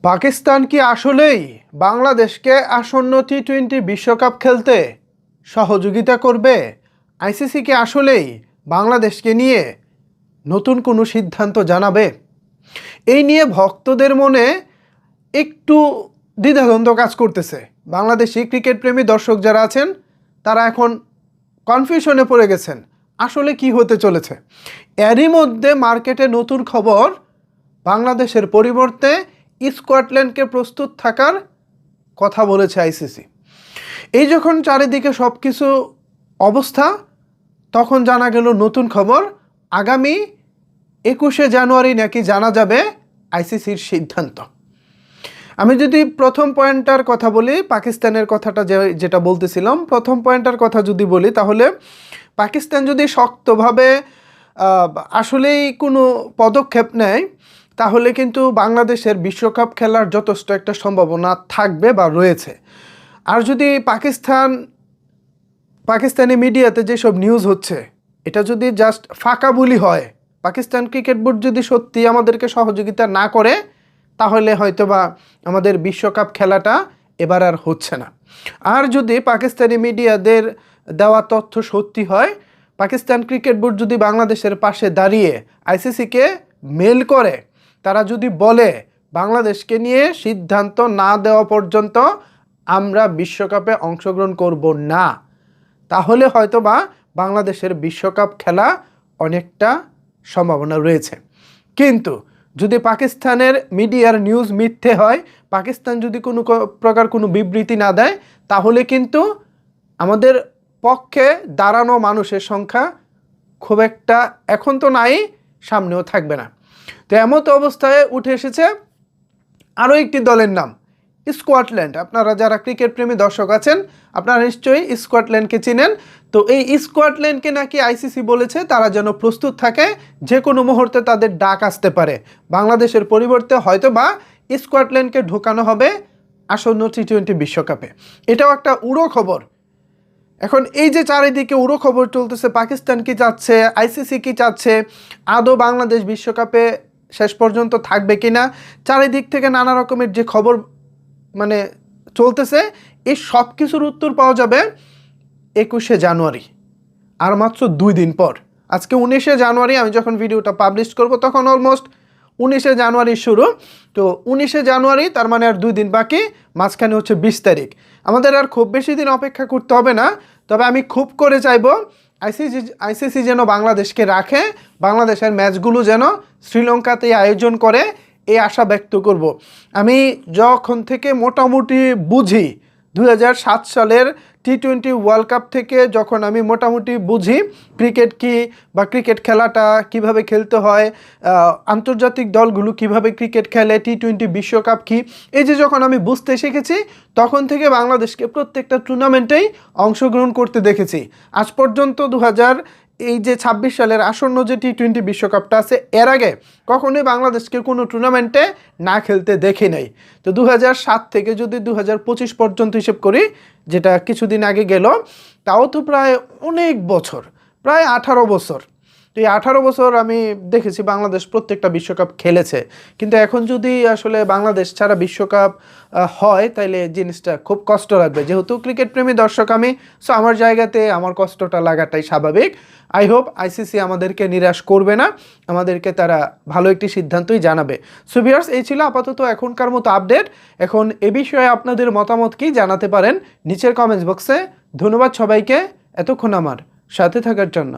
পাকিস্তান কি আসলেই বাংলাদেশকে আসন্ন টি-20 বিশ্বকাপ খেলতে সহযোগিতা করবে? আইসিসি কি আসলেই বাংলাদেশকে নিয়ে নতুন কোনো সিদ্ধান্ত জানাবে? এই নিয়ে ভক্তদের মনে একটু দ্বিধাদ্বন্দ্ব কাজ করতেছে। বাংলাদেশি ক্রিকেট প্রেমী দর্শক যারা আছেন তারা এখন কনফিউশনে পড়ে গেছেন, আসলে কি হতে চলেছে। এরই মধ্যে মার্কেটে নতুন খবর, বাংলাদেশের পরিবর্তে স্কটল্যান্ডকে প্রস্তুত থাকার কথা বলেছে আইসিসি। এই যখন চারিদিকে সব কিছু অবস্থা, তখন জানা গেল নতুন খবর, আগামী 21শে জানুয়ারি নাকি জানা যাবে আইসিসির সিদ্ধান্ত। আমি যদি প্রথম পয়েন্টটার কথা বলি, পাকিস্তানের কথাটা যেটা বলতেছিলাম, প্রথম পয়েন্টটার কথা যদি বলি, তাহলে পাকিস্তান যদি শক্তভাবে আসলেই কোনো পদক্ষেপ নেয়, তাহলে কিন্তু বাংলাদেশের বিশ্বকাপ খেলার যথেষ্ট একটা সম্ভাবনা থাকবে বা রয়েছে। আর যদি পাকিস্তানি মিডিয়াতে যেসব নিউজ হচ্ছে, এটা যদি জাস্ট ফাঁকা বুলি হয়, পাকিস্তান ক্রিকেট বোর্ড যদি সত্যি আমাদেরকে সহযোগিতা না করে, তাহলে হয়তোবা আমাদের বিশ্বকাপ খেলাটা এবার আর হচ্ছে না। আর যদি পাকিস্তানি মিডিয়াদের দেওয়া তথ্য সত্যি হয়, পাকিস্তান ক্রিকেট বোর্ড যদি বাংলাদেশের পাশে দাঁড়িয়ে আইসিসিকে মেল করে, তারা যদি বলে বাংলাদেশকে নিয়ে সিদ্ধান্ত না দেওয়া পর্যন্ত আমরা বিশ্বকাপে অংশগ্রহণ করব না, তাহলে হয়তোবা বাংলাদেশের বিশ্বকাপ খেলা অনেকটা সম্ভাবনা রয়েছে। কিন্তু যদি পাকিস্তানের মিডিয়ার নিউজ মিথ্যে হয়, পাকিস্তান যদি কোনো প্রকার কোনো বিবৃতি না দেয়, তাহলে কিন্তু আমাদের পক্ষে দাঁড়ানো মানুষের সংখ্যা খুব একটা এখন তো নাই, সামনেও থাকবে না। তো এমত অবস্থায় উঠে এসেছে আরও একটি দলের নাম, স্কটল্যান্ড। আপনারা যারা ক্রিকেট প্রেমী দর্শক আছেন, আপনারা নিশ্চয়ই স্কটল্যান্ডকে চিনেন। তো এই স্কটল্যান্ডকে নাকি আইসিসি বলেছে তারা যেন প্রস্তুত থাকে, যে কোনো মুহূর্তে তাদের ডাক আসতে পারে। বাংলাদেশের পরিবর্তে হয়তো বা স্কটল্যান্ডকে ঢোকানো হবে আসন্ন টি-20 বিশ্বকাপে। এটাও একটা উড়ো খবর। এখন এই যে চারিদিকে উড়ো খবর চলতেছে, পাকিস্তান কি চাচ্ছে, আইসিসি কি চাচ্ছে, আদৌ বাংলাদেশ বিশ্বকাপে শেষ পর্যন্ত থাকবে কিনা, চারিদিক থেকে নানা রকমের যে খবর মানে চলতেছে, এই সব কিছুর উত্তর পাওয়া যাবে 21শে জানুয়ারি, আর মাত্র 2 দিন পর। আজকে 19শে জানুয়ারি, আমি যখন ভিডিওটা পাবলিশ করব তখন অলমোস্ট 19শে জানুয়ারি শুরু। তো 19শে জানুয়ারি, তার মানে আর 2 দিন বাকি, মাঝখানে হচ্ছে 20 তারিখ। আমাদের আর খুব বেশি দিন অপেক্ষা করতে হবে না। তবে আমি খুব করে চাইব আইসিসি যেন বাংলাদেশকে রাখে, বাংলাদেশের ম্যাচগুলো যেন শ্রীলঙ্কাতে আয়োজন করে, এই আশা ব্যক্ত করব। আমি যখন থেকে মোটামুটি বুঝি, 2007 সালের টি-20 ওয়ার্ল্ড কাপ থেকে যখন আমি মোটামুটি বুঝি ক্রিকেট কি বা ক্রিকেট খেলাটা কিভাবে খেলতে হয়, আন্তর্জাতিক দলগুলো কিভাবে ক্রিকেট খেলে, টি-20 বিশ্বকাপ কি, এই যে যখন আমি বুঝতে শিখেছি, তখন থেকে বাংলাদেশকে প্রত্যেকটা টুর্নামেন্টেই অংশগ্রহণ করতে দেখেছি। আজ পর্যন্ত 26 সালের আসন্ন যে টি-20 বিশ্বকাপটা আছে, এর আগে কখনোই বাংলাদেশকে কোনো টুর্নামেন্টে না খেলতে দেখি নাই। তো 2007 থেকে যদি 2025 পর্যন্ত হিসেব করি, যেটা কিছুদিন আগে গেল, তাও তো প্রায় অনেক বছর, প্রায় 18 বছর। তো এই 18 বছর আমি দেখেছি বাংলাদেশ প্রত্যেকটা বিশ্বকাপ খেলেছে। কিন্তু এখন যদি আসলে বাংলাদেশ ছাড়া বিশ্বকাপ হয়, তাইলে জিনিসটা খুব কষ্ট লাগবে। যেহেতু ক্রিকেট প্রেমী দর্শক আমি, সো আমার জায়গাতে আমার কষ্টটা লাগাটাই স্বাভাবিক। আই হোপ আইসিসি আমাদেরকে নিরাশ করবে না, আমাদেরকে তারা ভালো একটি সিদ্ধান্তই জানাবে। সো ভিউয়ার্স, এই ছিল আপাতত এখনকার মতো আপডেট। এখন এ বিষয়ে আপনাদের মতামত কি জানাতে পারেন নিচের কমেন্টস বক্সে। ধন্যবাদ সবাইকে এতক্ষণ আমার সাথে থাকার জন্য।